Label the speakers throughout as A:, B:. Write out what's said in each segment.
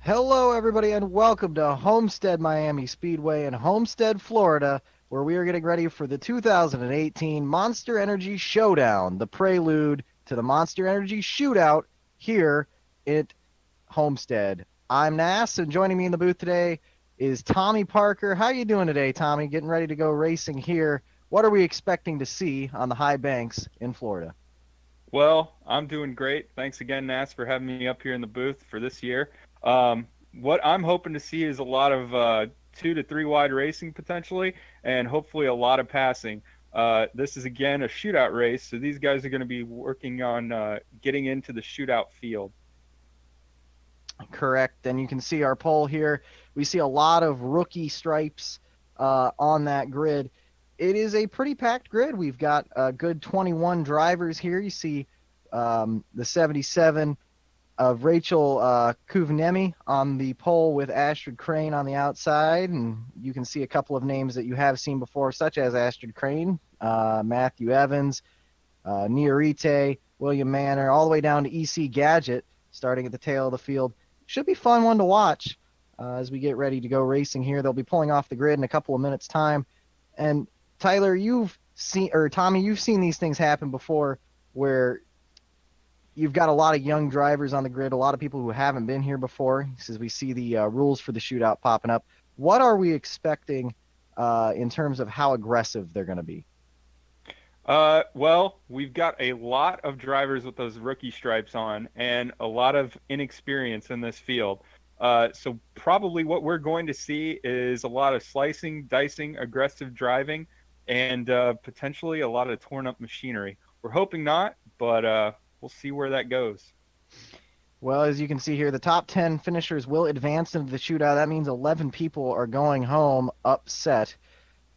A: Hello, everybody, and welcome to Homestead-Miami Speedway in Homestead, Florida, where we are getting ready for the 2018 Monster Energy Showdown, the prelude to the Monster Energy Shootout here at Homestead. I'm Nass, and joining me in the booth today is Tommy Parker. How you doing today, Tommy? Getting ready to go racing here. What are we expecting to see on the high banks in Florida?
B: Well, I'm doing great. Thanks again, Nas, for having me up here in the booth for this year. What I'm hoping to see is a lot of 2 to 3 wide racing potentially, and hopefully a lot of passing. This is again a shootout race, so these guys are going to be working on getting into the shootout field.
A: Correct. And you can see our pole here. We see a lot of rookie stripes on that grid. It is a pretty packed grid. We've got a good 21 drivers here. You see the 77 of Rachel Kuvnemi on the pole with Astrid Crane on the outside. And you can see a couple of names that you have seen before, such as Astrid Crane, Matthew Evans, Niarite, William Manor, all the way down to EC Gadget, starting at the tail of the field. Should be fun one to watch as we get ready to go racing here. They'll be pulling off the grid in a couple of minutes' time. And Tyler, Tommy, you've seen these things happen before where you've got a lot of young drivers on the grid, a lot of people who haven't been here before, as we see the rules for the shootout popping up. What are we expecting in terms of how aggressive they're going to be?
B: Well, we've got a lot of drivers with those rookie stripes on and a lot of inexperience in this field. So probably what we're going to see is a lot of slicing, dicing, aggressive driving, and potentially a lot of torn up machinery. We're hoping not, but we'll see where that goes.
A: Well, as you can see here, the top 10 finishers will advance into the shootout. That means 11 people are going home upset.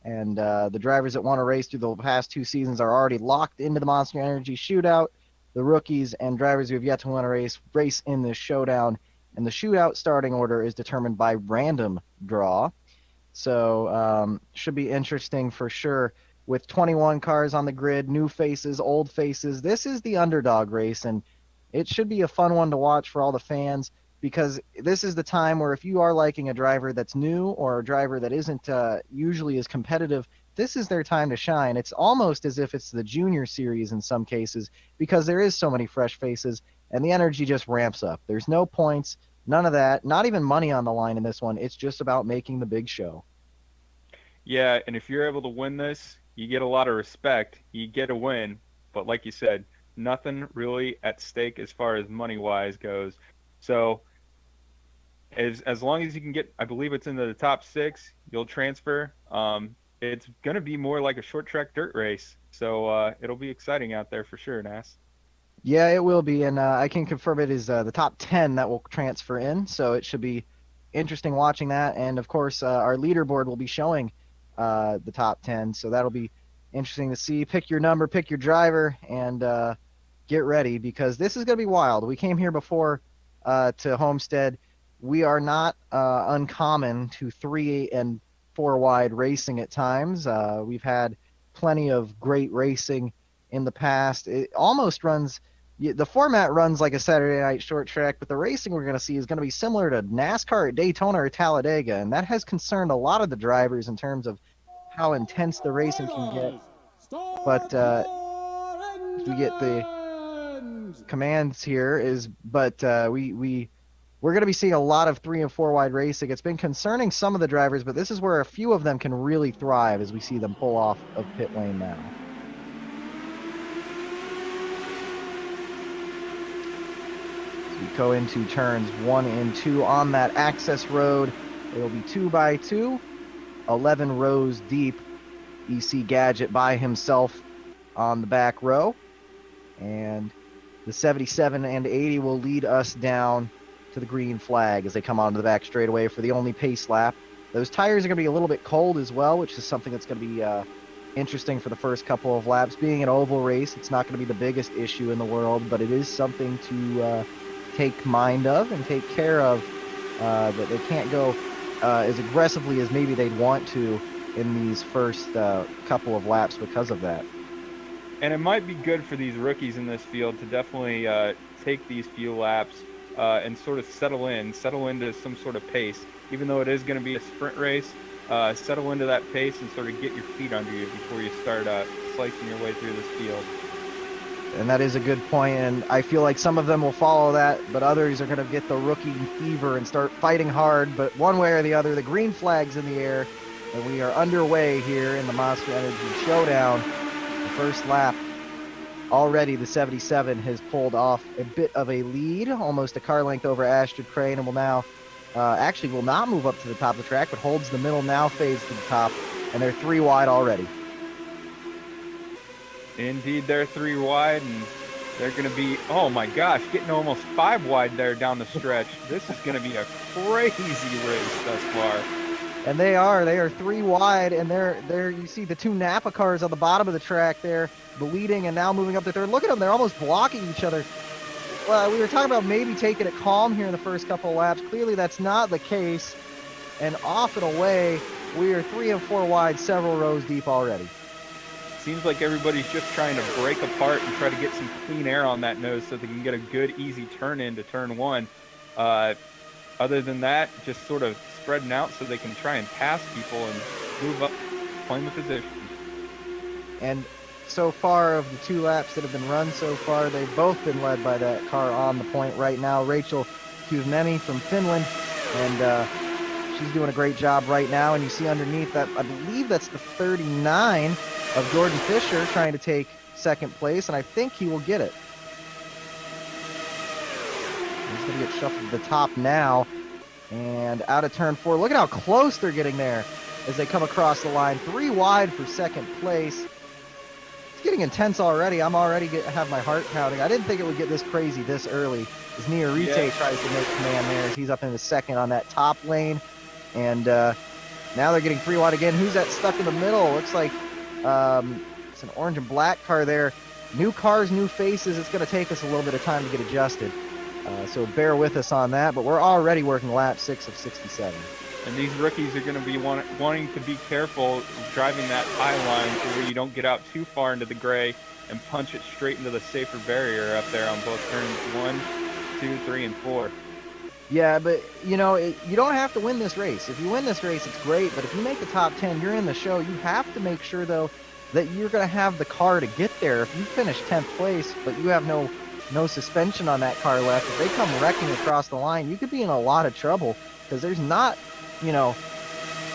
A: And the drivers that want to race through the past 2 seasons are already locked into the Monster Energy Shootout. The rookies and drivers who have yet to want to race in this showdown. And the shootout starting order is determined by random draw. So should be interesting for sure. With 21 cars on the grid, new faces, old faces. This is the underdog race, and it should be a fun one to watch for all the fans, because this is the time where if you are liking a driver that's new or a driver that isn't usually as competitive, this is their time to shine. It's almost as if it's the junior series in some cases, because there is so many fresh faces, and the energy just ramps up. There's no points, none of that, not even money on the line in this one. It's just about making the big show.
B: Yeah, and if you're able to win this, you get a lot of respect. You get a win, but like you said, nothing really at stake as far as money-wise goes. So as long as you can get, I believe it's into the top 6, you'll transfer. It's going to be more like a short track dirt race. So it'll be exciting out there for sure, Nas.
A: Yeah, it will be, and I can confirm it is the top 10 that will transfer in, so it should be interesting watching that. And, of course, our leaderboard will be showing the top 10, so that'll be interesting to see. Pick your number, pick your driver, and get ready, because this is going to be wild. We came here before to Homestead. We are not uncommon to 3 and 4 wide racing at times. We've had plenty of great racing in the past. It almost runs, the format runs like a Saturday night short track, but the racing we're going to see is going to be similar to NASCAR at Daytona or Talladega, and that has concerned a lot of the drivers in terms of how intense the racing can get. But we get the commands here we're going to be seeing a lot of 3 and 4 wide racing. It's been concerning some of the drivers, but this is where a few of them can really thrive as we see them pull off of pit lane now. As we go into turns 1 and 2 on that access road, it'll be 2 by 2, 11 rows deep. EC Gadget by himself on the back row. And the 77 and 80 will lead us down to the green flag as they come onto the back straightaway for the only pace lap. Those tires are going to be a little bit cold as well, which is something that's going to be interesting for the first couple of laps. Being an oval race, it's not going to be the biggest issue in the world, but it is something to take mind of and take care of, that they can't go as aggressively as maybe they'd want to in these first couple of laps because of that.
B: And it might be good for these rookies in this field to definitely take these few laps and sort of settle into some sort of pace. Even though it is going to be a sprint race, settle into that pace and sort of get your feet under you before you start slicing your way through this field.
A: And that is a good point, and I feel like some of them will follow that, but others are going to get the rookie fever and start fighting hard. But one way or the other, the green flag's in the air, and we are underway here in the Monster Energy Showdown. The first lap, already the 77 has pulled off a bit of a lead, almost a car length over Astrid Crane, and will now actually will not move up to the top of the track, but holds the middle, now fades to the top, and they're 3 wide already.
B: Indeed, they're 3 wide, and they're going to be, oh my gosh, getting almost 5 wide there down the stretch. This is going to be a crazy race thus far.
A: And they are 3 wide, and they're you see the 2 Napa cars on the bottom of the track there, the leading and now moving up the third. Look at them, they're almost blocking each other. Well, we were talking about maybe taking it calm here in the first couple of laps. Clearly that's not the case, and off and away, we are 3 and 4 wide, several rows deep already.
B: Seems like everybody's just trying to break apart and try to get some clean air on that nose so they can get a good, easy turn into turn 1. Other than that, just sort of spreading out so they can try and pass people and move up, claim the position.
A: And so far, of the 2 laps that have been run so far, they've both been led by that car on the point right now. Rachel Kuvniemi from Finland, and she's doing a great job right now. And you see underneath that, I believe that's the 39 of Jordan Fisher trying to take second place, and I think he will get it. He's going to get shuffled to the top now, and out of turn 4. Look at how close they're getting there as they come across the line. 3 wide for second place. It's getting intense already. I'm already have my heart pounding. I didn't think it would get this crazy this early as Niarite tries to make command there as he's up in the second on that top lane. And now they're getting 3 wide again. Who's that stuck in the middle? Looks like it's an orange and black car there. New cars, new faces. It's going to take us a little bit of time to get adjusted. So bear with us on that. But we're already working lap 6 of 67.
B: And these rookies are going to be wanting to be careful driving that high line to where you don't get out too far into the gray and punch it straight into the safer barrier up there on both turns 1, 2, 3, and 4.
A: Yeah, but, you know, you don't have to win this race. If you win this race, it's great. But if you make the top 10, you're in the show. You have to make sure, though, that you're going to have the car to get there. If you finish 10th place, but you have no suspension on that car left, if they come wrecking across the line, you could be in a lot of trouble because there's not, you know,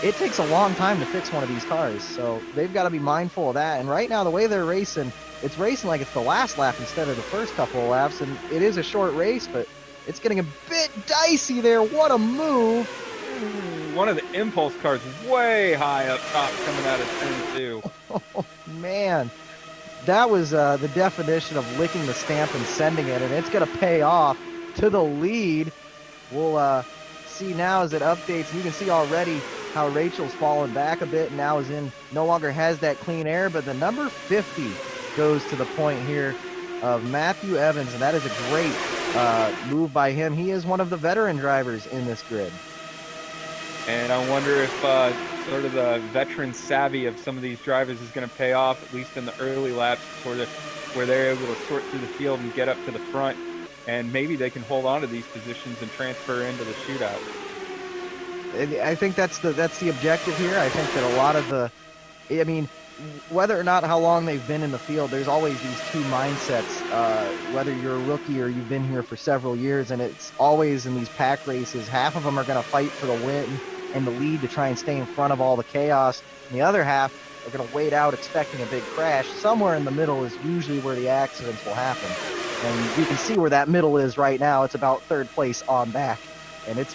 A: it takes a long time to fix one of these cars. So they've got to be mindful of that. And right now, the way they're racing, it's racing like it's the last lap instead of the first couple of laps. And it is a short race, but it's getting a bit dicey there. What a move.
B: One of the impulse cars way high up top coming out of turn 2.
A: Oh, man. That was the definition of licking the stamp and sending it, and it's going to pay off to the lead. We'll see now as it updates. You can see already how Rachel's fallen back a bit and now no longer has that clean air, but the number 50 goes to the point here of Matthew Evans, and that is a great move by him. He is one of the veteran drivers in this grid.
B: And I wonder if sort of the veteran savvy of some of these drivers is going to pay off, at least in the early laps, where they're able to sort through the field and get up to the front, and maybe they can hold on to these positions and transfer into the shootout.
A: I think that's the objective here. I think that a lot of whether or not how long they've been in the field, there's always these 2 mindsets, whether you're a rookie or you've been here for several years, and it's always in these pack races, half of them are going to fight for the win and the lead to try and stay in front of all the chaos, and the other half are going to wait out expecting a big crash. Somewhere in the middle is usually where the accidents will happen, and you can see where that middle is right now. It's about 3rd place on back, and it's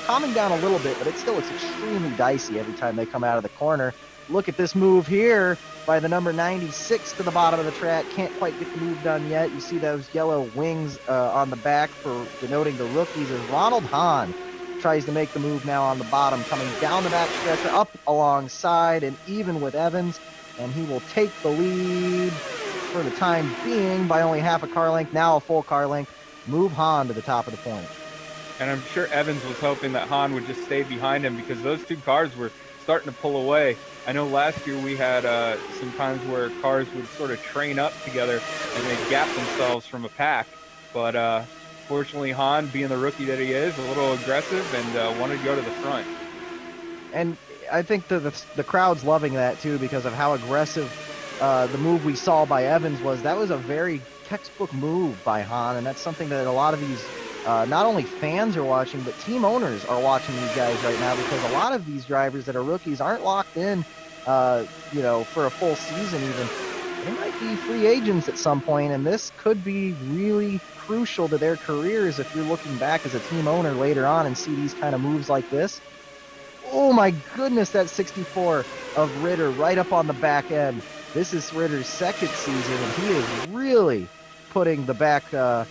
A: calming down a little bit, but it's extremely dicey every time they come out of the corner. Look at this move here by the number 96 to the bottom of the track. Can't quite get the move done yet. You see those yellow wings on the back for denoting the rookies as Ronald Hahn tries to make the move now on the bottom, coming down the back stretch, up alongside and even with Evans, and he will take the lead for the time being by only half a car length, now a full car length. Move Hahn to the top of the point.
B: And I'm sure Evans was hoping that Hahn would just stay behind him because those 2 cars were starting to pull away. I know last year we had some times where cars would sort of train up together and they'd gap themselves from a pack. But Fortunately, Han, being the rookie that he is, a little aggressive and wanted to go to the front.
A: And I think the crowd's loving that too because of how aggressive the move we saw by Evans was. That was a very textbook move by Han, and that's something that a lot of these not only fans are watching, but team owners are watching these guys right now because a lot of these drivers that are rookies aren't locked in, for a full season even. They might be free agents at some point, and this could be really crucial to their careers if you're looking back as a team owner later on and see these kind of moves like this. Oh my goodness, that 64 of Ritter right up on the back end. This is Ritter's second season, and he is really putting the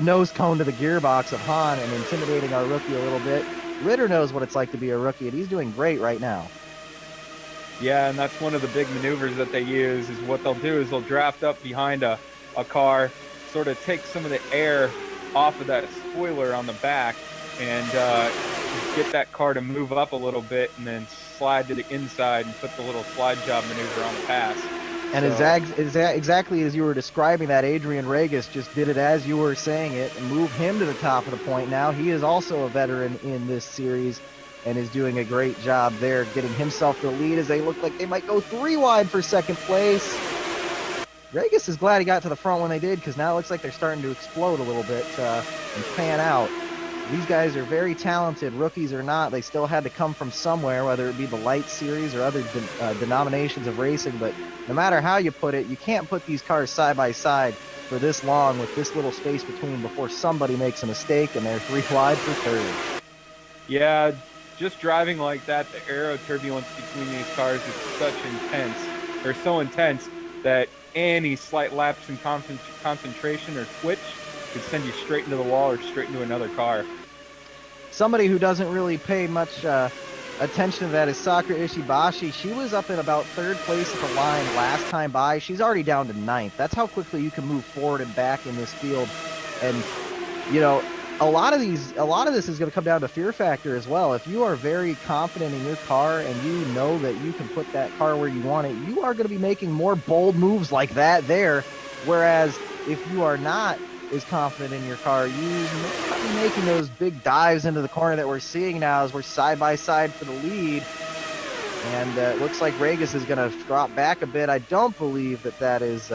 A: nose cone to the gearbox of Han and intimidating our rookie a little bit. Ritter knows what it's like to be a rookie, and he's doing great right now.
B: Yeah, and that's one of the big maneuvers that they use is what they'll do is they'll draft up behind a car, sort of take some of the air off of that spoiler on the back and get that car to move up a little bit and then slide to the inside and put the little slide job maneuver on the pass.
A: And exactly as you were describing that, Adrian Regis just did it as you were saying it and moved him to the top of the point now. He is also a veteran in this series and is doing a great job there, getting himself the lead as they look like they might go 3 wide for second place. Regis is glad he got to the front when they did because now it looks like they're starting to explode a little bit and pan out. These guys are very talented, rookies or not. They still had to come from somewhere, whether it be the light series or other denominations of racing. But no matter how you put it, you can't put these cars side by side for this long with this little space between before somebody makes a mistake and they're 3 wide for third.
B: Yeah, just driving like that, the aero turbulence between these cars is so intense that any slight lapse in concentration or twitch could send you straight into the wall or straight into another car.
A: Somebody who doesn't really pay much attention to that is Sakura Ishibashi. She was up in about 3rd place at the line last time by. She's already down to 9th. That's how quickly you can move forward and back in this field. And, a lot of this is going to come down to fear factor as well. If you are very confident in your car and you know that you can put that car where you want it, you are going to be making more bold moves like that there. Whereas if you are not as confident in your car, you may not be making those big dives into the corner that we're seeing now as we're side by side for the lead. And it looks like Regis is going to drop back a bit. I don't believe that is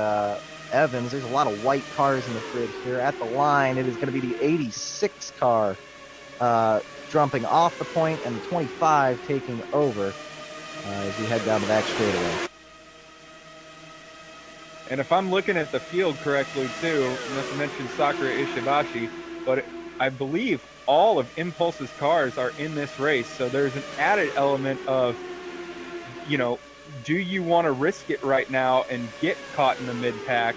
A: Evans. There's a lot of white cars in the grid here. At the line, it is going to be the 86 car jumping off the point and the 25 taking over as we head down the back straightaway.
B: And if I'm looking at the field correctly too, not to mention Sakura Ishibashi, but I believe all of Impulse's cars are in this race. So there's an added element of, do you want to risk it right now and get caught in the mid-pack?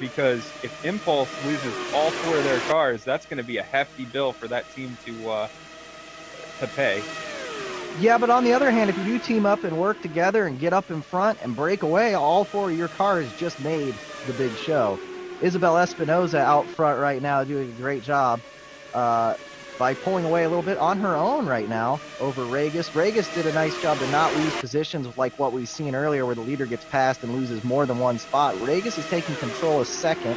B: Because if Impulse loses all 4 of their cars, that's going to be a hefty bill for that team to pay.
A: Yeah, but on the other hand, if you do team up and work together and get up in front and break away, all 4 of your cars just made the big show. Isabel Espinoza out front right now doing a great job by pulling away a little bit on her own right now over Regis. Regis did a nice job to not lose positions like what we've seen earlier where the leader gets passed and loses more than one spot. Regis is taking control of second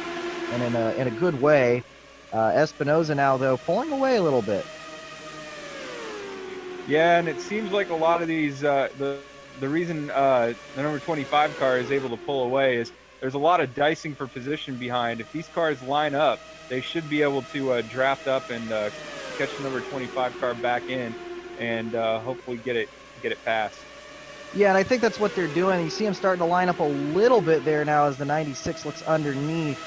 A: and in a good way. Espinoza now, though, pulling away a little bit.
B: Yeah, and it seems like a lot of these, the reason the number 25 car is able to pull away is there's a lot of dicing for position behind. If these cars line up, they should be able to draft up and catch the number 25 car back in and hopefully get it past.
A: Yeah, and I think that's what they're doing. You see them starting to line up a little bit there now as the 96 looks underneath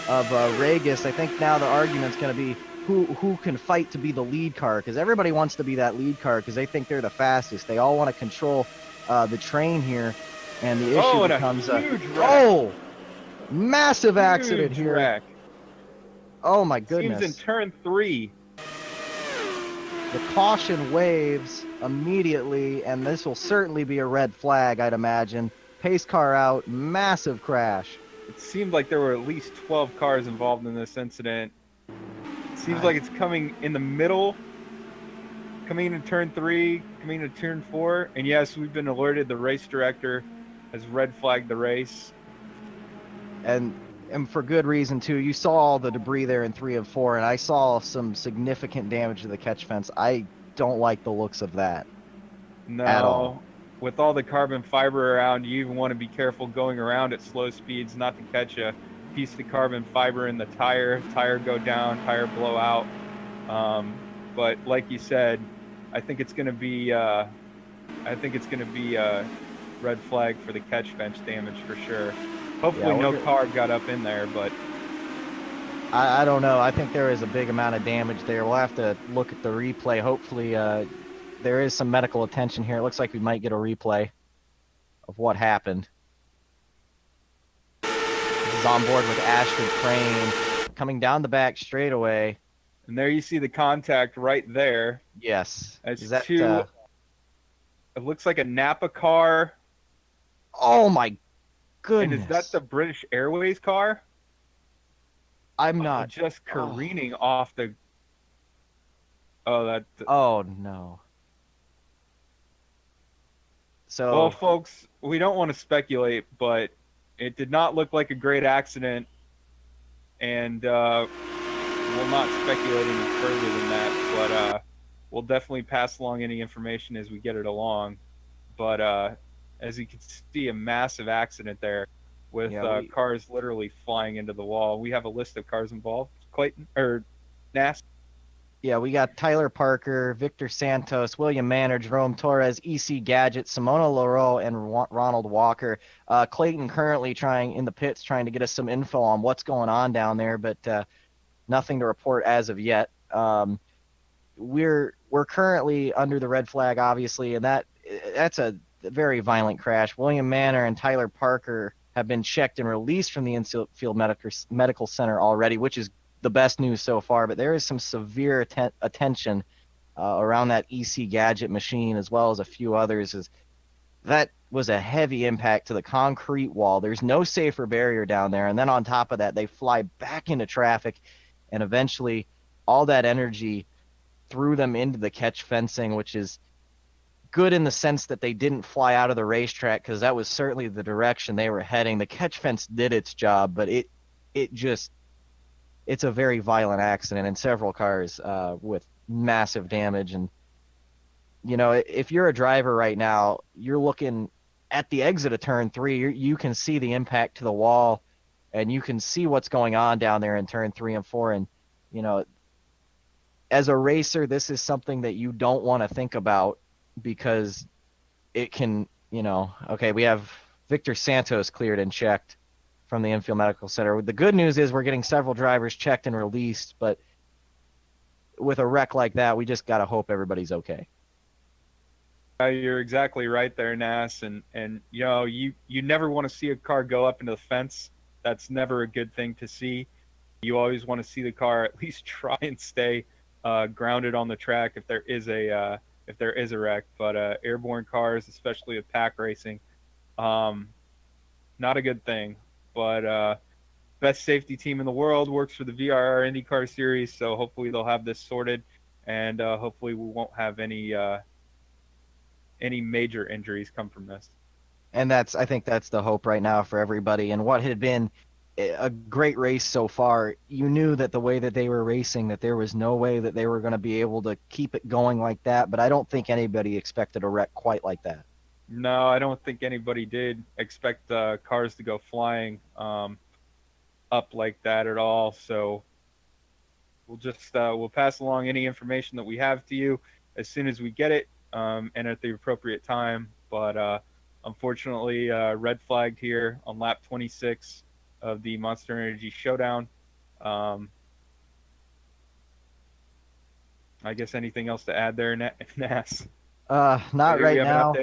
A: of Regis. I think now the argument's going to be who can fight to be the lead car, because everybody wants to be that lead car because they think they're the fastest. They all want to control the train here, and the issue becomes massive accident here.
B: Wreck.
A: Oh my goodness!
B: Seems in turn 3.
A: The caution waves immediately, and this will certainly be a red flag, I'd imagine. Pace car out, massive crash.
B: It seemed like there were at least 12 cars involved in this incident. Seems like it's coming in the middle, coming into turn 3, coming into turn 4. And yes, we've been alerted. The race director has red flagged the race.
A: And and for good reason too. You saw all the debris there in 3 of 4, and I saw some significant damage to the catch fence. I don't like the looks of that at all.
B: No, with all the carbon fiber around, you even want to be careful going around at slow speeds not to catch a piece of carbon fiber in the tire go down, tire blow out. But like you said, I think it's going to be a red flag for the catch fence damage for sure. Hopefully, no car got up in there, but
A: I don't know. I think there is a big amount of damage there. We'll have to look at the replay. Hopefully, there is some medical attention here. It looks like we might get a replay of what happened. This is on board with Ashford Crane coming down the back straightaway.
B: And there you see the contact right there.
A: Yes.
B: Is that two? It looks like a Napa car.
A: Oh my goodness!
B: And is that the British Airways car?
A: I'm not
B: just careening off the. Oh, that.
A: Oh no. So.
B: Well, folks, we don't want to speculate, but it did not look like a great accident, and we'll not speculate any further than that. But we'll definitely pass along any information as we get it along. But as you can see, a massive accident there with cars literally flying into the wall. We have a list of cars involved. Clayton or Nass?
A: Yeah, we got Tyler Parker, Victor Santos, William Manor, Jerome Torres, EC Gadget, Simona Leroux, and Ronald Walker. Clayton currently in the pits trying to get us some info on what's going on down there, but nothing to report as of yet. We're currently under the red flag, obviously, and that's a very violent crash. William Manor and Tyler Parker have been checked and released from the infield medical center already, which is the best news so far. But there is some severe attention around that EC Gadget machine, as well as a few others. That was a heavy impact to the concrete wall. There's no safer barrier down there, and then on top of that, they fly back into traffic, and eventually all that energy threw them into the catch fencing, which is good in the sense that they didn't fly out of the racetrack, because that was certainly the direction they were heading. The catch fence did its job, but it's a very violent accident, and several cars with massive damage. And if you're a driver right now, you're looking at the exit of turn 3, you can see the impact to the wall, and you can see what's going on down there in turn 3 and 4. And as a racer, this is something that you don't want to think about, because it can, okay, we have Victor Santos cleared and checked from the infield medical center. The good news is we're getting several drivers checked and released, but with a wreck like that, we just got to hope everybody's okay.
B: You're exactly right there, Nass. And you never want to see a car go up into the fence. That's never a good thing to see. You always want to see the car at least try and stay grounded on the track if there is a wreck. But airborne cars, especially with pack racing, not a good thing. But best safety team in the world works for the VRR IndyCar Series, so hopefully they'll have this sorted, and hopefully we won't have any major injuries come from this.
A: And I think that's the hope right now for everybody. And what had been a great race so far, you knew that the way that they were racing, that there was no way that they were going to be able to keep it going like that. But I don't think anybody expected a wreck quite like that.
B: No, I don't think anybody did expect cars to go flying up like that at all. So we'll pass along any information that we have to you as soon as we get it, and at the appropriate time. But unfortunately, red flagged here on lap 26 of the Monster Energy Showdown. I guess anything else to add there, Nass?
A: Not right now.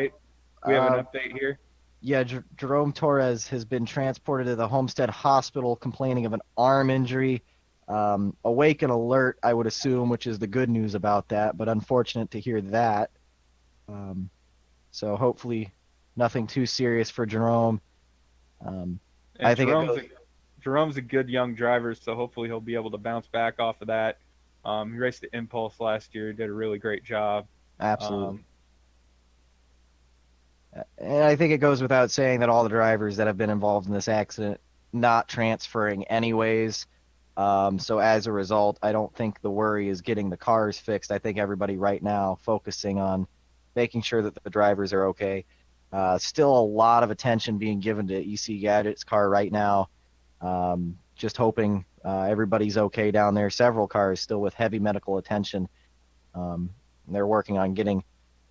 B: We have an update here.
A: Yeah, Jerome Torres has been transported to the Homestead Hospital complaining of an arm injury. Awake and alert, I would assume, which is the good news about that, but unfortunate to hear that. So hopefully nothing too serious for Jerome. I think
B: Jerome's a good young driver, so hopefully he'll be able to bounce back off of that. He raced the Impulse last year, did a really great job.
A: Absolutely. And I think it goes without saying that all the drivers that have been involved in this accident not transferring anyways. So as a result, I don't think the worry is getting the cars fixed. I think everybody right now focusing on making sure that the drivers are okay. Still a lot of attention being given to EC Gadget's car right now. Just hoping everybody's okay down there. Several cars still with heavy medical attention. They're working on getting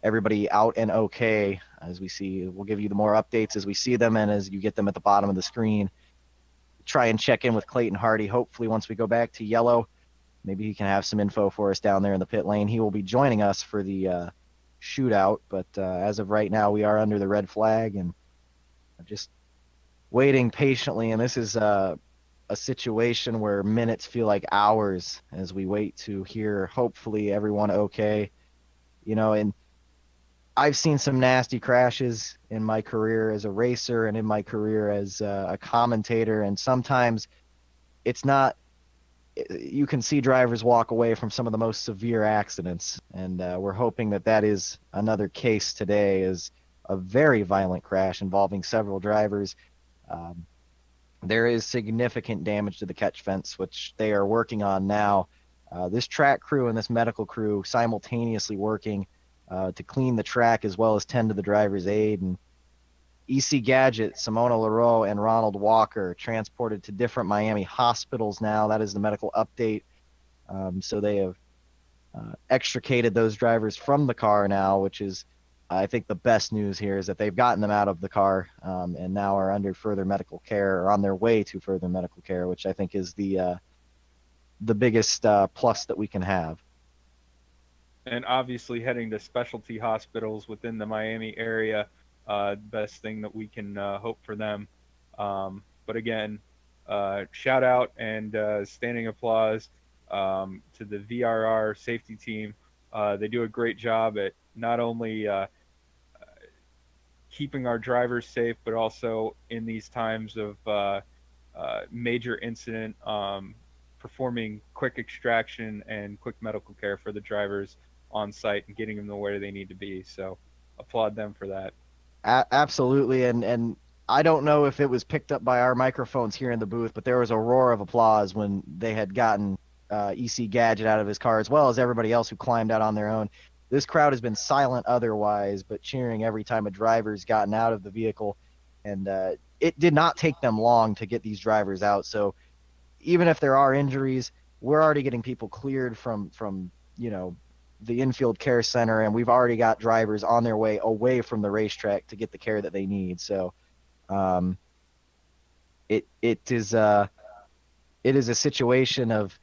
A: everybody out and okay. As we see, we'll give you the more updates as we see them and as you get them at the bottom of the screen. Try and check in with Clayton Hardy. Hopefully, once we go back to yellow, maybe he can have some info for us down there in the pit lane. He will be joining us for the shootout, but as of right now, we are under the red flag and just waiting patiently. And this is a situation where minutes feel like hours as we wait to hear, hopefully, everyone okay. And I've seen some nasty crashes in my career as a racer and in my career as a commentator. And sometimes it's not, you can see drivers walk away from some of the most severe accidents. And we're hoping that that is another case today, is a very violent crash involving several drivers. There is significant damage to the catch fence, which they are working on now. This track crew and this medical crew simultaneously working to clean the track as well as tend to the driver's aid. And EC Gadget, Simona Leroux, and Ronald Walker transported to different Miami hospitals now. That is the medical update. So they have extricated those drivers from the car now, which is, I think, the best news here, is that they've gotten them out of the car and now are under further medical care, or on their way to further medical care, which I think is the biggest plus that we can have.
B: And obviously heading to specialty hospitals within the Miami area, best thing that we can hope for them. But again, shout out and standing applause to the VRR safety team. They do a great job at not only keeping our drivers safe, but also in these times of major incident, performing quick extraction and quick medical care for the drivers on site and getting them to where they need to be. So applaud them for that.
A: Absolutely. And I don't know if it was picked up by our microphones here in the booth, but there was a roar of applause when they had gotten EC Gadget out of his car, as well as everybody else who climbed out on their own. This crowd has been silent otherwise, but cheering every time a driver's gotten out of the vehicle. And it did not take them long to get these drivers out. So even if there are injuries, we're already getting people cleared from the infield care center, and we've already got drivers on their way away from the racetrack to get the care that they need. So it is a situation of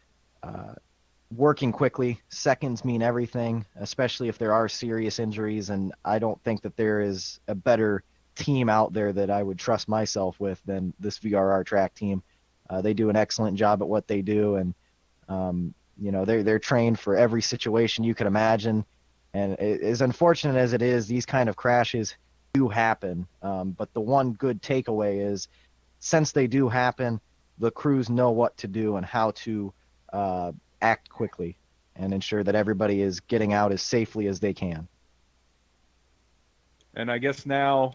A: working quickly. Seconds mean everything, especially if there are serious injuries, and I don't think that there is a better team out there that I would trust myself with than this VRR track team. They do an excellent job at what they do, and they're trained for every situation you could imagine. And as unfortunate as it is, these kind of crashes do happen. But the one good takeaway is, since they do happen, the crews know what to do and how to act quickly and ensure that everybody is getting out as safely as they can.
B: And I guess now,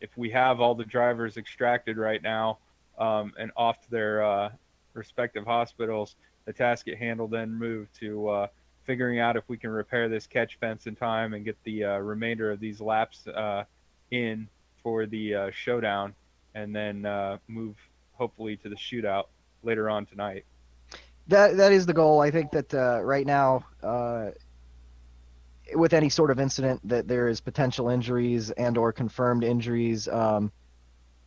B: if we have all the drivers extracted right now and off to their respective hospitals, the task at hand will then move to figuring out if we can repair this catch fence in time and get the remainder of these laps in for the showdown, and then move hopefully to the shootout later on tonight.
A: That is the goal. I think that right now, with any sort of incident that there is potential injuries and or confirmed injuries,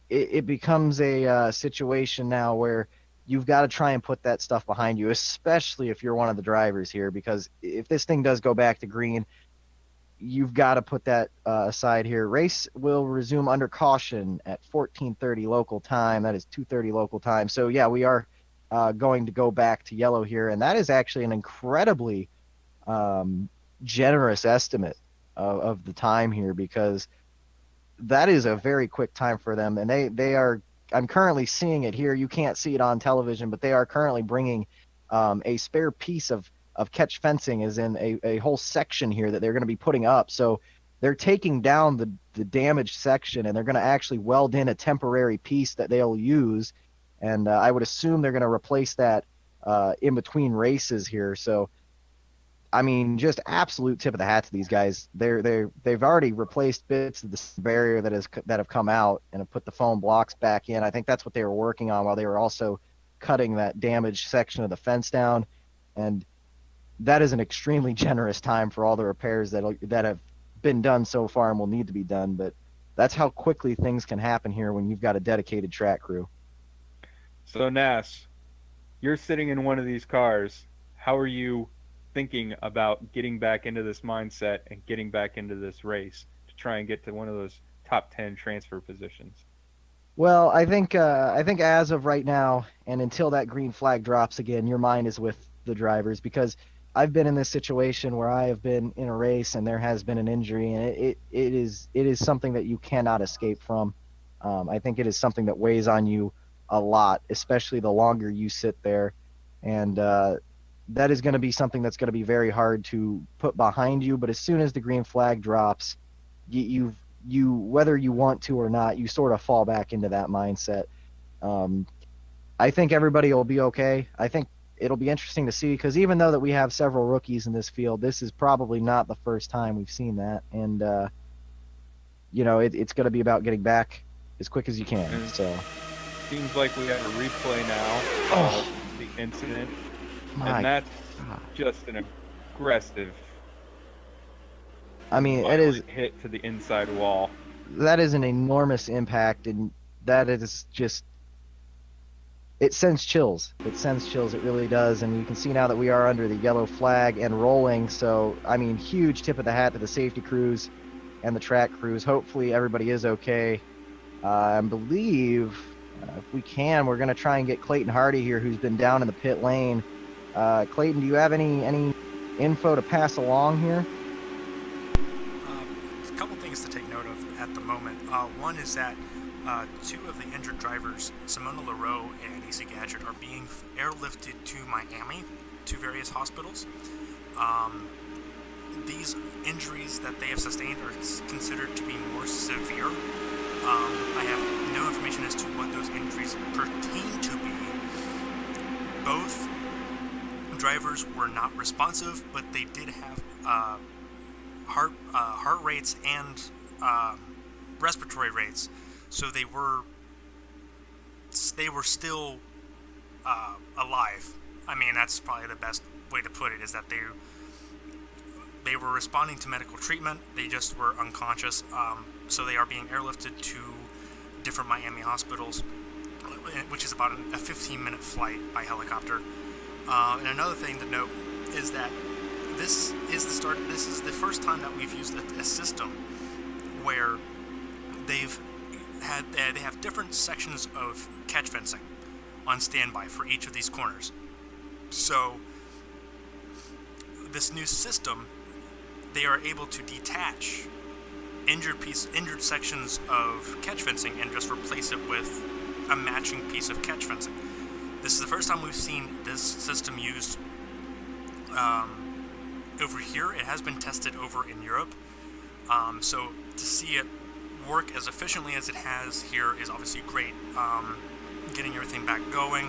A: it becomes a situation now where you've got to try and put that stuff behind you, especially if you're one of the drivers here, because if this thing does go back to green, you've got to put that aside here. Race will resume under caution at 14:30 local time. That is 2:30 local time. So yeah, we are going to go back to yellow here, and that is actually an incredibly generous estimate of the time here, because that is a very quick time for them. And they are, I'm currently seeing it here. You can't see it on television, but they are currently bringing a spare piece of catch fencing, is in a whole section here that they're going to be putting up. So they're taking down the damaged section, and they're going to actually weld in a temporary piece that they'll use. And I would assume they're going to replace that in between races here. So, I mean, just absolute tip of the hat to these guys. They've already replaced bits of the barrier that have come out and have put the foam blocks back in. I think that's what they were working on while they were also cutting that damaged section of the fence down. And that is an extremely generous time for all the repairs that have been done so far and will need to be done. But that's how quickly things can happen here when you've got a dedicated track crew.
B: So Nas, you're sitting in one of these cars. How are you thinking about getting back into this mindset and getting back into this race to try and get to one of those top 10 transfer positions?
A: Well, I think as of right now, and until that green flag drops again, your mind is with the drivers, because I've been in this situation where I have been in a race and there has been an injury, and it is something that you cannot escape from. I think it is something that weighs on you a lot, especially the longer you sit there, and that is going to be something that's going to be very hard to put behind you. But as soon as the green flag drops, you whether you want to or not, you sort of fall back into that mindset. I think everybody will be okay. I think it'll be interesting to see, because even though that we have several rookies in this field, this is probably not the first time we've seen that. And it's going to be about getting back as quick as you can.
B: And
A: so
B: seems like we have a replay now of the incident, and that's just an aggressive.
A: I mean, it is
B: hit to the inside wall.
A: That is an enormous impact, and that is just, it sends chills. It sends chills. It really does. And you can see now that we are under the yellow flag and rolling. So, I mean, huge tip of the hat to the safety crews and the track crews. Hopefully everybody is okay. I believe if we can, we're going to try and get Clayton Hardy here, who's been down in the pit lane. Clayton, do you have any info to pass along here?
C: A couple things to take note of at the moment. One is that two of the injured drivers, Simona Leroux and Easy Gadget, are being airlifted to Miami to various hospitals. These injuries that they have sustained are considered to be more severe. I have no information as to what those injuries pertain to be. Both drivers were not responsive, but they did have heart rates and respiratory rates, so they were still alive. I mean, that's probably the best way to put it, is that they were responding to medical treatment. They just were unconscious. So they are being airlifted to different Miami hospitals, which is about a 15-minute flight by helicopter. And another thing to note is that this is the first time that we've used a system where they have different sections of catch fencing on standby for each of these corners. So this new system, they are able to detach injured sections of catch fencing and just replace it with a matching piece of catch fencing. This is the first time we've seen this system used over here. It has been tested over in Europe. So to see it work as efficiently as it has here is obviously great. Getting everything back going.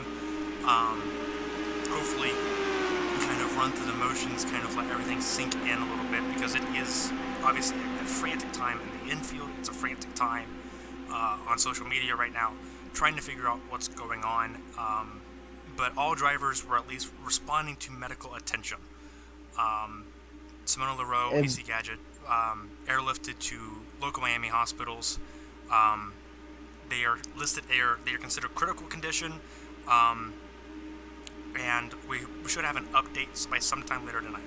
C: Hopefully kind of run through the motions, kind of let everything sink in a little bit, because it is obviously a frantic time in the infield. It's a frantic time on social media right now, trying to figure out what's going on. But all drivers were at least responding to medical attention. Simona Leroux, Easy Gadget, airlifted to local Miami hospitals. They are listed. They are considered critical condition. And we should have an update by sometime later tonight.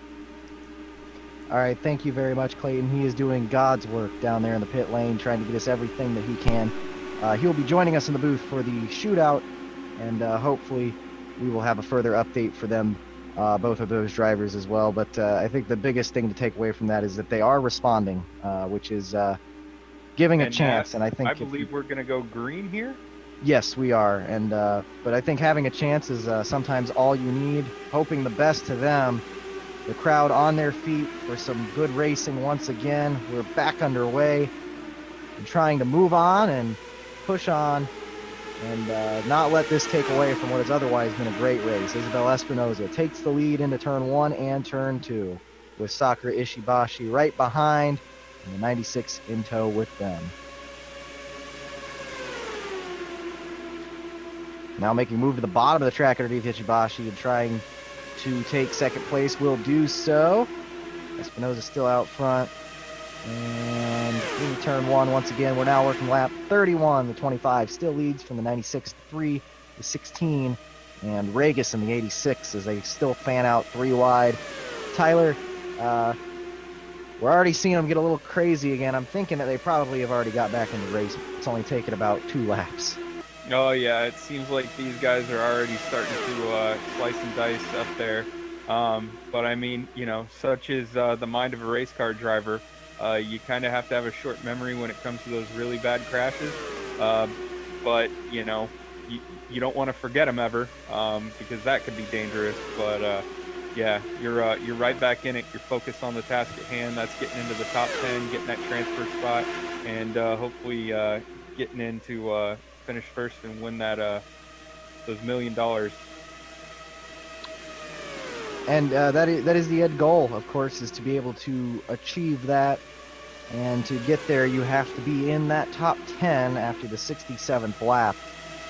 A: All right, thank you very much, Clayton. He is doing God's work down there in the pit lane, trying to get us everything that he can. He'll be joining us in the booth for the shootout, and hopefully we will have a further update for them, both of those drivers as well. But I think the biggest thing to take away from that is that they are responding, which is giving a chance. And I think
B: I believe we're going to go green here.
A: Yes, we are, and but I think having a chance is sometimes all you need. Hoping the best to them, the crowd on their feet for some good racing once again. We're back underway and trying to move on and push on and not let this take away from what has otherwise been a great race. Isabel Espinoza takes the lead into turn 1 and turn 2 with Sakura Ishibashi right behind and the 96 in tow with them. Now making a move to the bottom of the track underneath Ishibashi and trying to take second place, will do so. Espinoza still out front. And in turn 1, once again, we're now working lap 31. The 25 still leads from the 96 to 3, the 16, and Regis in the 86 as they still fan out 3 wide. Tyler, we're already seeing them get a little crazy again. I'm thinking that they probably have already got back in the race. It's only taken about 2 laps.
B: Oh yeah, it seems like these guys are already starting to slice and dice up there. But I mean, you know, such is the mind of a race car driver. You kind of have to have a short memory when it comes to those really bad crashes. But you know, you don't want to forget them ever, because that could be dangerous. But yeah, you're right back in it. You're focused on the task at hand. That's getting into the top 10, getting that transfer spot, and hopefully getting into finish first and win that those $1 million.
A: And that is the end goal, of course, is to be able to achieve that. And to get there, you have to be in that top 10 after the 67th lap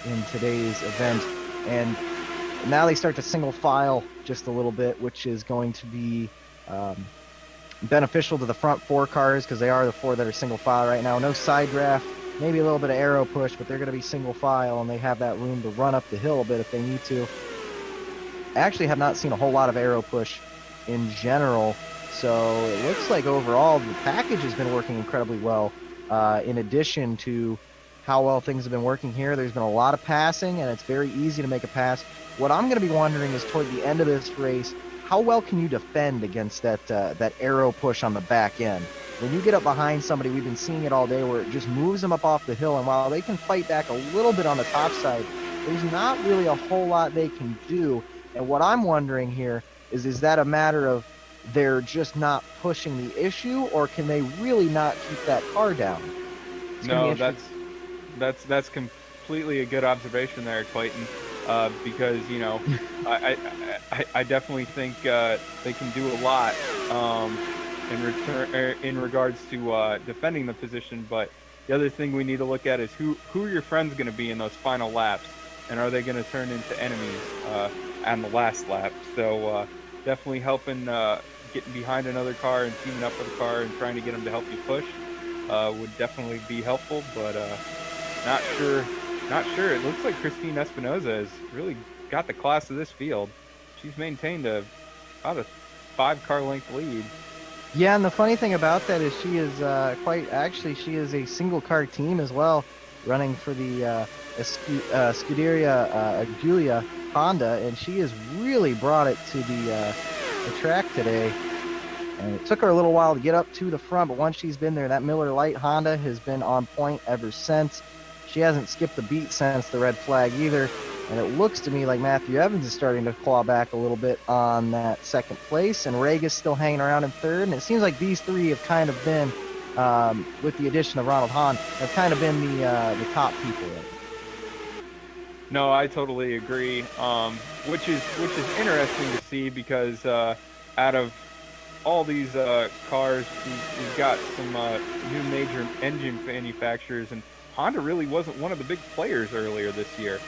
A: in today's event. And now they start to single file just a little bit, which is going to be beneficial to the front 4 cars because they are the 4 that are single file right now. No side draft, maybe a little bit of aero push, but they're going to be single file, and they have that room to run up the hill a bit if they need to. I actually have not seen a whole lot of aero push in general, so it looks like overall the package has been working incredibly well. In addition to how well things have been working here, there's been a lot of passing, and it's very easy to make a pass. What I'm going to be wondering is toward the end of this race, how well can you defend against that aero push on the back end? When you get up behind somebody, we've been seeing it all day, where it just moves them up off the hill, and while they can fight back a little bit on the top side, there's not really a whole lot they can do. And what I'm wondering here is that a matter of they're just not pushing the issue, or can they really not keep that car down?
B: No, that's completely a good observation there, Clayton. Because you know, I definitely think they can do a lot in regards to defending the position. But the other thing we need to look at is who are your friends going to be in those final laps, and are they going to turn into enemies on the last lap? So definitely helping getting behind another car and teaming up with a car and trying to get them to help you push would definitely be helpful. But not sure. It looks like Christine Espinoza has really got the class of this field. She's maintained about a 5-car length lead.
A: Yeah, and the funny thing about that is she is she is a single car team as well, running for the Scuderia Agulia Honda, and she has really brought it to the track today. And it took her a little while to get up to the front, but once she's been there, that Miller Lite Honda has been on point ever since. She hasn't skipped a beat since the red flag either, and it looks to me like Matthew Evans is starting to claw back a little bit on that second place, and Regis still hanging around in third, and it seems like these three have kind of been, with the addition of Ronald Hahn, have kind of been the top people.
B: No, I totally agree, which is interesting to see because out of all these cars, we've got some new major engine manufacturers, and Honda really wasn't one of the big players earlier this year.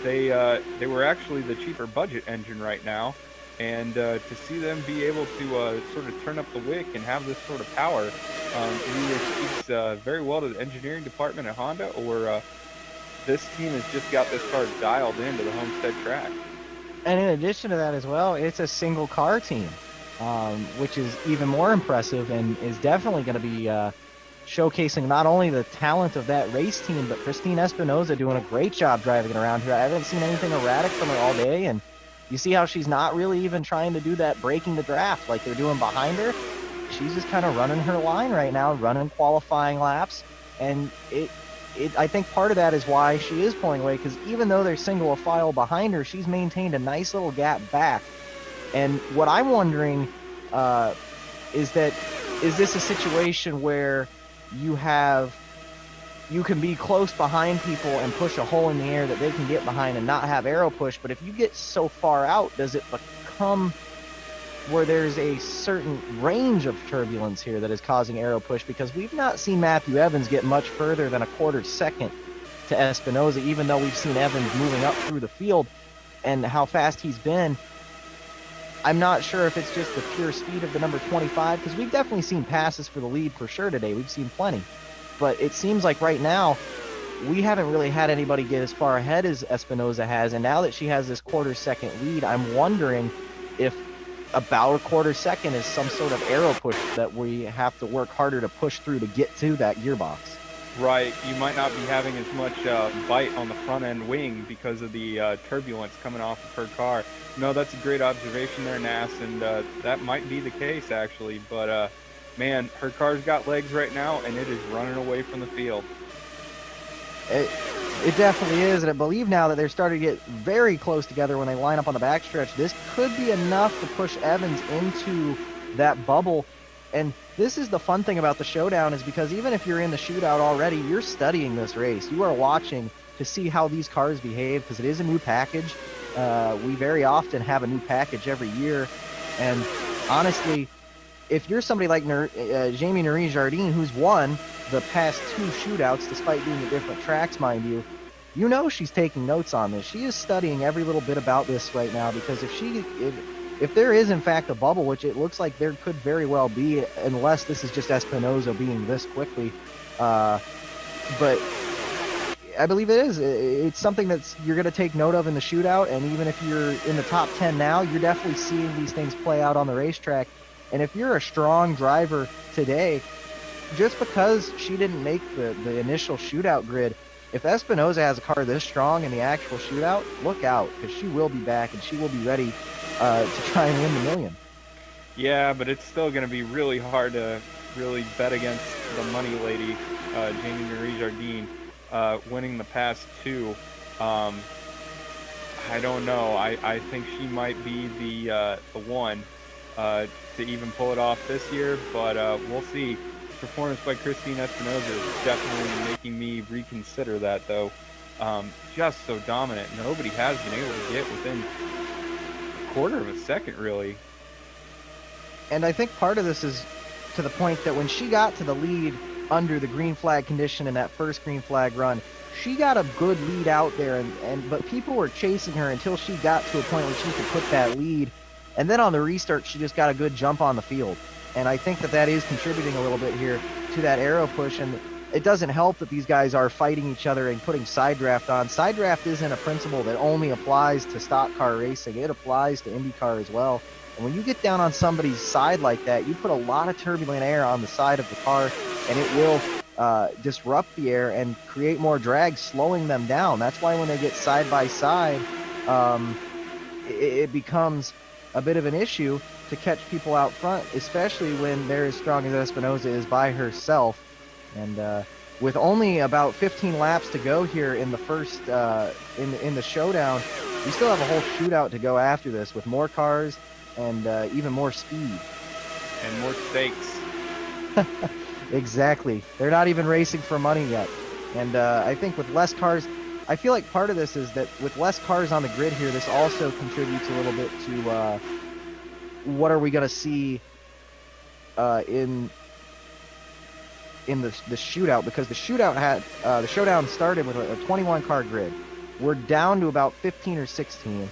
B: They were actually the cheaper budget engine right now, and to see them be able to sort of turn up the wick and have this sort of power either speaks very well to the engineering department at Honda, or this team has just got this car dialed into the Homestead track.
A: And in addition to that as well, it's a single car team, which is even more impressive and is definitely going to be showcasing not only the talent of that race team, but Christine Espinoza doing a great job driving it around here. I haven't seen anything erratic from her all day, and you see how she's not really even trying to do that breaking the draft like they're doing behind her. She's just kind of running her line right now, running qualifying laps, and I think part of that is why she is pulling away, because even though they're single file behind her, she's maintained a nice little gap back And what I'm wondering is this a situation where you can be close behind people and push a hole in the air that they can get behind and not have aero push, but if you get so far out, does it become where there's a certain range of turbulence here that is causing aero push? Because we've not seen Matthew Evans get much further than a quarter second to Espinoza, even though we've seen Evans moving up through the field and how fast he's been. I'm not sure if it's just the pure speed of the number 25, because we've definitely seen passes for the lead for sure today. We've seen plenty. But it seems like right now, we haven't really had anybody get as far ahead as Espinoza has. And now that she has this quarter second lead, I'm wondering if about a quarter second is some sort of aero push that we have to work harder to push through to get to that gearbox.
B: Right, you might not be having as much bite on the front end wing because of the turbulence coming off of her car. No, that's a great observation there, Nass, and that might be the case actually. But man, her car's got legs right now, and it is running away from the field.
A: It definitely is, and I believe now that they're starting to get very close together when they line up on the backstretch. This could be enough to push Evans into that bubble. And this is the fun thing about the Showdown, is because even if you're in the shootout already, you're studying this race. You are watching to see how these cars behave, because it is a new package. We very often have a new package every year. And honestly, if you're somebody like Jamie Ngaire-Jardine, who's won the past 2 shootouts, despite being at different tracks, mind you, you know she's taking notes on this. She is studying every little bit about this right now, because if there is in fact a bubble, which it looks like there could very well be, unless this is just Espinoza being this quickly, but I believe it is. It's something that you're going to take note of in the shootout, and even if you're in the top 10 now, you're definitely seeing these things play out on the racetrack. And if you're a strong driver today, just because she didn't make the initial shootout grid, if Espinoza has a car this strong in the actual shootout, look out, because she will be back and she will be ready to try and win the million.
B: Yeah, but it's still going to be really hard to really bet against the money lady, Jamie Ngaire-Jardine, winning the past 2. I don't know. I think she might be the one to even pull it off this year, but we'll see. Performance by Christine Espinoza is definitely making me reconsider that, though. Just so dominant. Nobody has been able to get within a quarter of a second, really.
A: And I think part of this is to the point that when she got to the lead under the green flag condition in that first green flag run, she got a good lead out there, but people were chasing her until she got to a point where she could put that lead. And then on the restart, she just got a good jump on the field. And I think that is contributing a little bit here to that aero push. And it doesn't help that these guys are fighting each other and putting side draft on. Side draft isn't a principle that only applies to stock car racing. It applies to IndyCar as well. And when you get down on somebody's side like that, you put a lot of turbulent air on the side of the car, and it will disrupt the air and create more drag, slowing them down. That's why when they get side by side, it becomes a bit of an issue to catch people out front, especially when they're as strong as Espinoza is by herself. And with only about 15 laps to go here in the first in the Showdown, we still have a whole shootout to go after this, with more cars and even more speed
B: and more stakes.
A: Exactly. They're not even racing for money yet. And I think with less cars, I feel like part of this is that with less cars on the grid here, this also contributes a little bit to what are we going to see in the shootout, because the shootout had the Showdown started with a 21 car grid. We're down to about 15 or 16,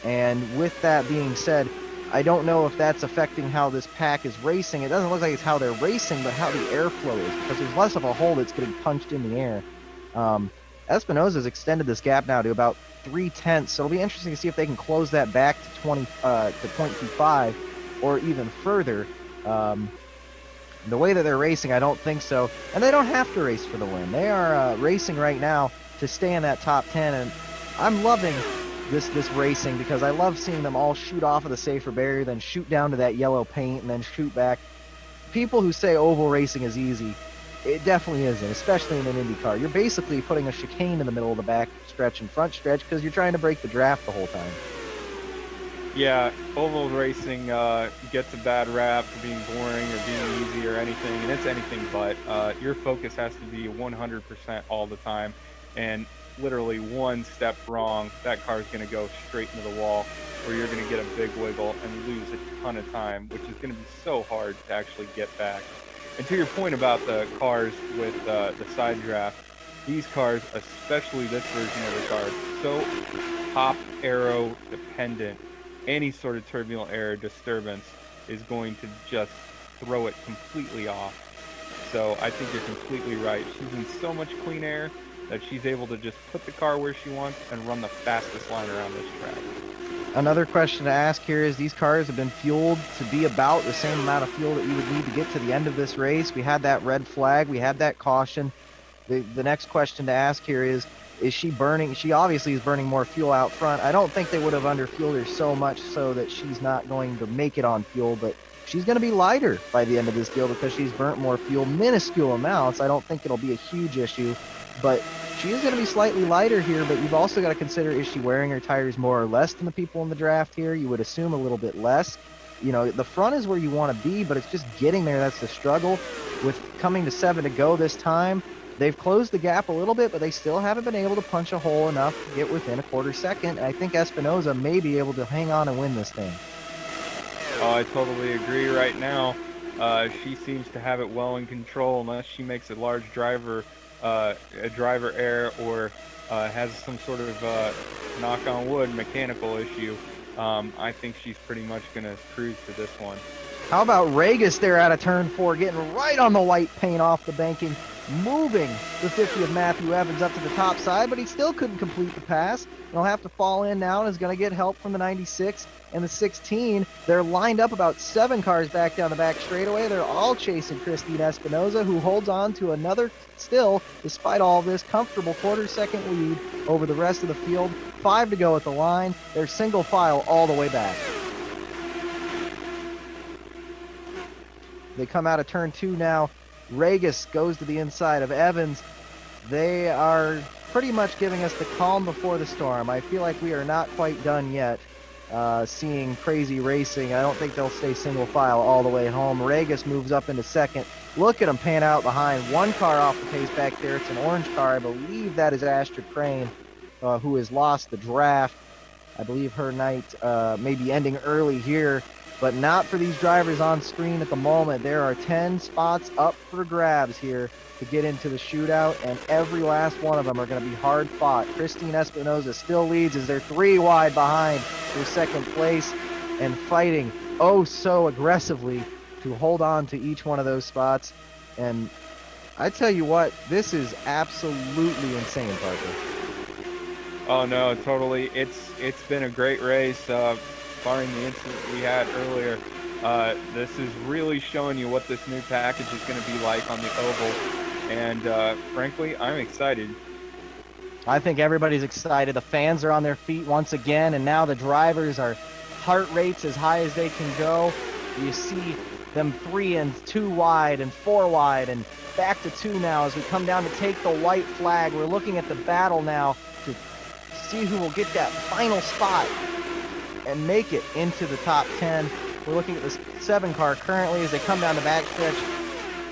A: and with that being said, I don't know if that's affecting how this pack is racing. It doesn't look like it's how they're racing, but how the airflow is, because there's less of a hole that's getting punched in the air. Espinoza's extended this gap now to about 0.3, so it'll be interesting to see if they can close that back to 0.25 or even further. The way that they're racing, I don't think so, and they don't have to race for the win. They are racing right now to stay in that top 10, and I'm loving this racing, because I love seeing them all shoot off of the safer barrier, then shoot down to that yellow paint, and then shoot back. People who say oval racing is easy, it definitely isn't, especially in an IndyCar. You're basically putting a chicane in the middle of the back stretch and front stretch because you're trying to break the draft the whole time.
B: Yeah, oval racing gets a bad rap for being boring or being easy or anything, and it's anything but. Your focus has to be 100% all the time, and literally one step wrong, that car is going to go straight into the wall, or you're going to get a big wiggle and lose a ton of time, which is going to be so hard to actually get back. And to your point about the cars with the side draft, these cars, especially this version of the car, so top arrow dependent. Any sort of turbulent air disturbance is going to just throw it completely off. So I think you're completely right. She's in so much clean air that she's able to just put the car where she wants and run the fastest line around this track.
A: Another question to ask here is these cars have been fueled to be about the same amount of fuel that you would need to get to the end of this race. We had that red flag. We had that caution. The next question to ask here is she burning? She obviously is burning more fuel out front. I don't think they would have underfueled her so much so that she's not going to make it on fuel, but she's going to be lighter by the end of this deal because she's burnt more fuel, minuscule amounts. I don't think it'll be a huge issue, but she is going to be slightly lighter here. But you've also got to consider, is she wearing her tires more or less than the people in the draft here? You would assume a little bit less. You know, the front is where you want to be, but it's just getting there. That's the struggle. With coming to 7 to go this time, they've closed the gap a little bit, but they still haven't been able to punch a hole enough to get within a quarter second. And I think Espinosa may be able to hang on and win this thing.
B: Oh, I totally agree right now. She seems to have it well in control unless she makes a large driver error or has some sort of, knock on wood, mechanical issue. I think she's pretty much going to cruise to this one.
A: How about Regis there out of turn 4, getting right on the white paint off the banking, moving the 50 of Matthew Evans up to the top side, but he still couldn't complete the pass. He'll have to fall in now and is going to get help from the 96 and the 16. They're lined up about 7 cars back down the back straightaway. They're all chasing Christine Espinosa, who holds on to another, still, despite all this, comfortable quarter-second lead over the rest of the field. 5 to go at the line. They're single file all the way back. They come out of turn 2 now. Regis goes to the inside of Evans. They are pretty much giving us the calm before the storm. I feel like we are not quite done yet seeing crazy racing. I don't think they'll stay single file all the way home. Regis moves up into second. Look at him pan out behind. One car off the pace back there. It's an orange car. I believe that is Astrid Crane, who has lost the draft. I believe her night may be ending early here, but not for these drivers on screen at the moment. There are 10 spots up for grabs here to get into the shootout, and every last one of them are going to be hard fought. Christine Espinosa still leads as they're 3 wide behind for second place and fighting oh so aggressively to hold on to each one of those spots. And I tell you what, this is absolutely insane, Parker.
B: Oh no, totally. It's been a great race, barring the incident we had earlier. This is really showing you what this new package is going to be like on the oval, and frankly, I'm excited.
A: I think everybody's excited. The fans are on their feet once again, and now the drivers are heart rates as high as they can go. You see them 3 and 2 wide and 4 wide and back to 2 now as we come down to take the white flag. We're looking at the battle now to see who will get that final spot and make it into the top 10. We're looking at the 7 car currently as they come down the backstretch.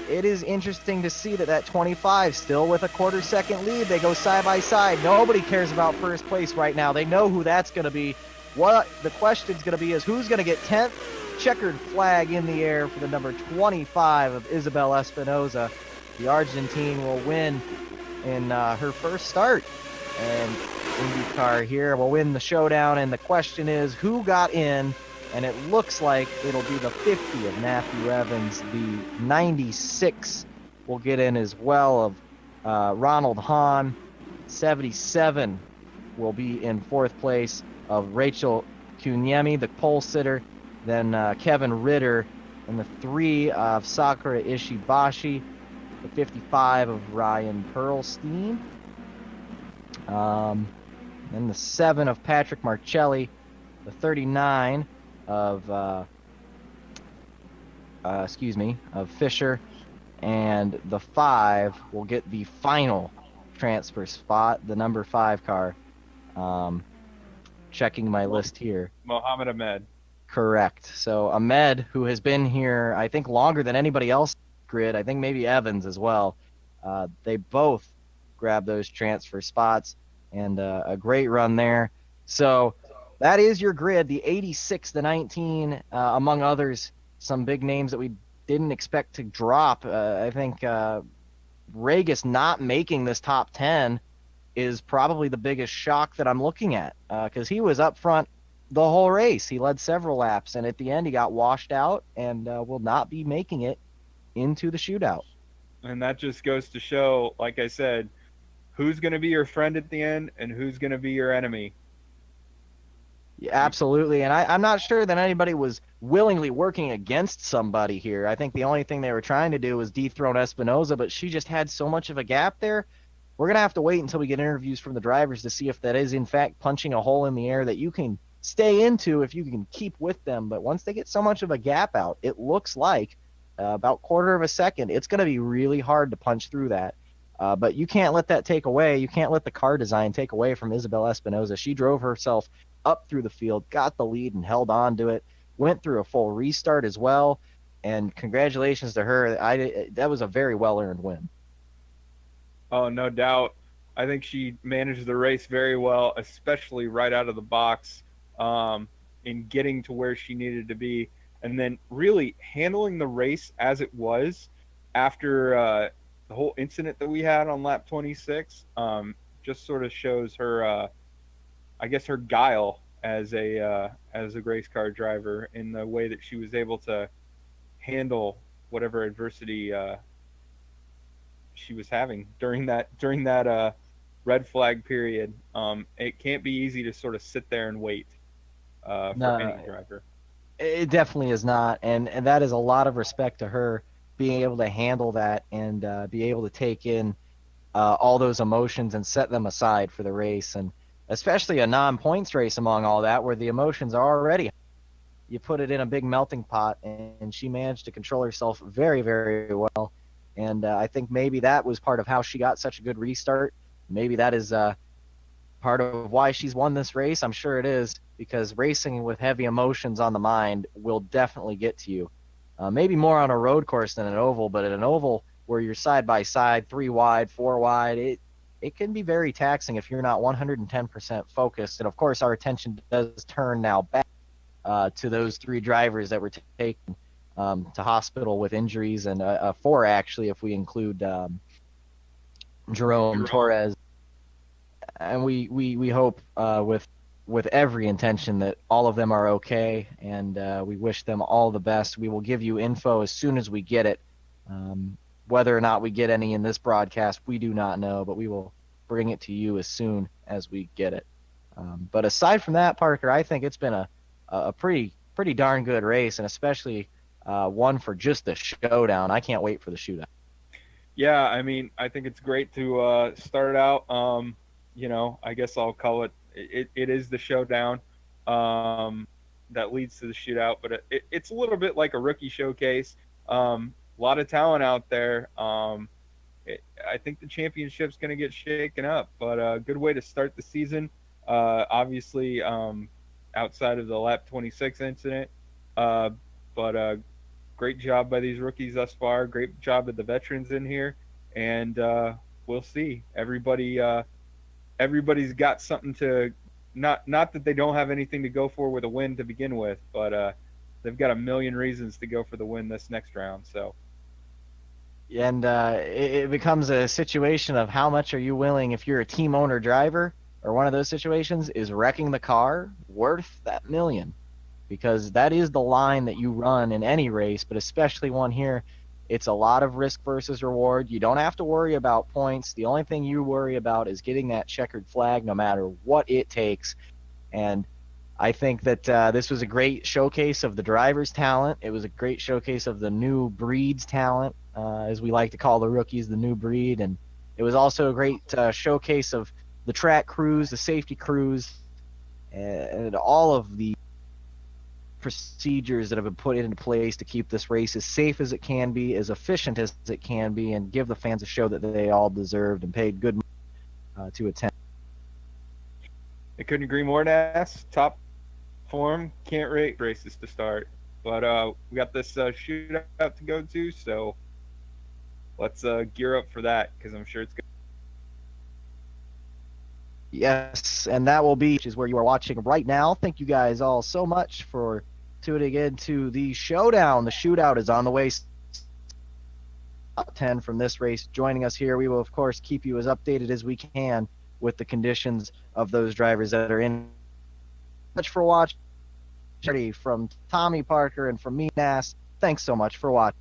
A: It is interesting to see that 25 still with a quarter second lead. They go side by side. Nobody cares about first place right now. They know who that's going to be. What the question's going to be is who's going to get 10th. Checkered flag in the air for the number 25 of Isabel Espinosa. The Argentine will win in her first start. And IndyCar here will win the showdown, and the question is who got in, and it looks like it'll be the 50 of Matthew Evans. The 96 will get in as well of Ronald Hahn. 77 will be in 4th place of Rachel Kuniemi, the pole sitter. Then Kevin Ritter, and the 3 of Sakura Ishibashi, the 55 of Ryan Perlstein. Then the 7 of Patrick Marcelli, the 39 of of Fisher, and the 5 will get the final transfer spot, the number 5 car. checking my list here.
B: Mohammed Ahmed.
A: Correct. So Ahmed, who has been here, I think, longer than anybody else grid, I think maybe Evans as well. They both grabbed those transfer spots, and a great run there. So that is your grid, the 86, the 19, among others, some big names that we didn't expect to drop. I think Regis not making this top 10 is probably the biggest shock that I'm looking at, because he was up front the whole race. He led several laps, and at the end he got washed out and will not be making it into the shootout.
B: And that just goes to show, like I said, who's going to be your friend at the end and who's going to be your enemy.
A: Yeah, absolutely. And I'm not sure that anybody was willingly working against somebody here. I think the only thing they were trying to do was dethrone Espinoza, but she just had so much of a gap there. We're going to have to wait until we get interviews from the drivers to see if that is, in fact, punching a hole in the air that you can stay into if you can keep with them. But once they get so much of a gap out, it looks like about quarter of a second, it's going to be really hard to punch through that. But you can't let that take away. You can't let the car design take away from Isabel Espinoza. She drove herself up through the field, got the lead, and held on to it, went through a full restart as well. And congratulations to her. That was a very well-earned win.
B: Oh, no doubt. I think she managed the race very well, especially right out of the box, in getting to where she needed to be, and then really handling the race as it was after the whole incident that we had on lap 26. Just sort of shows her, I guess, her guile as a race car driver in the way that she was able to handle whatever adversity she was having during that red flag period. It can't be easy to sort of sit there and wait for any driver.
A: It definitely is not, and that is a lot of respect to her being able to handle that and be able to take in all those emotions and set them aside for the race, and especially a non-points race among all that where the emotions are already. You put it in a big melting pot, and she managed to control herself very, very well. And I think maybe that was part of how she got such a good restart. Maybe that is part of why she's won this race. I'm sure it is, because racing with heavy emotions on the mind will definitely get to you. Maybe more on a road course than an oval, but at an oval where you're side by side, 3 wide, 4 wide, it can be very taxing if you're not 110% focused. And of course, our attention does turn now back to those 3 drivers that were taken to hospital with injuries, and 4 actually, if we include Jerome Torres. And we hope with every intention that all of them are okay, and we wish them all the best. We will give you info as soon as we get it. Whether or not we get any in this broadcast, we do not know, but we will bring it to you as soon as we get it. But aside from that, Parker, I think it's been a pretty darn good race, and especially one for just the showdown. I can't wait for the shootout.
B: Yeah, I mean, I think it's great to start out. I guess I'll call it is the showdown that leads to the shootout, but it's a little bit like a rookie showcase. A lot of talent out there. I think the championship's going to get shaken up, but a good way to start the season. Obviously, outside of the lap 26 incident, but great job by these rookies thus far. Great job of the veterans in here, and we'll see. Everybody's got something to not that they don't have anything to go for with a win to begin with, but they've got a million reasons to go for the win this next round. So.
A: And it becomes a situation of how much are you willing, if you're a team owner driver or one of those situations, is wrecking the car worth that million? Because that is the line that you run in any race, but especially one here. It's a lot of risk versus reward. You don't have to worry about points. The only thing you worry about is getting that checkered flag no matter what it takes. And I think that this was a great showcase of the driver's talent. It was a great showcase of the new breed's talent, as we like to call the rookies, the new breed. And it was also a great showcase of the track crews, the safety crews, and all of the procedures that have been put into place to keep this race as safe as it can be, as efficient as it can be, and give the fans a show that they all deserved and paid good money to attend.
B: I couldn't agree more, Nass. Top form, can't rate races to start. But we got this shootout to go to, so let's gear up for that because I'm sure it's good.
A: Yes, and that will be, which is where you are watching right now. Thank you guys all so much for tuning in to the Showdown. The shootout is on the way. Top 10 from this race joining us here. We will, of course, keep you as updated as we can with the conditions of those drivers that are in. Much for watching from Tommy Parker and from me, Nass. Thanks so much for watching.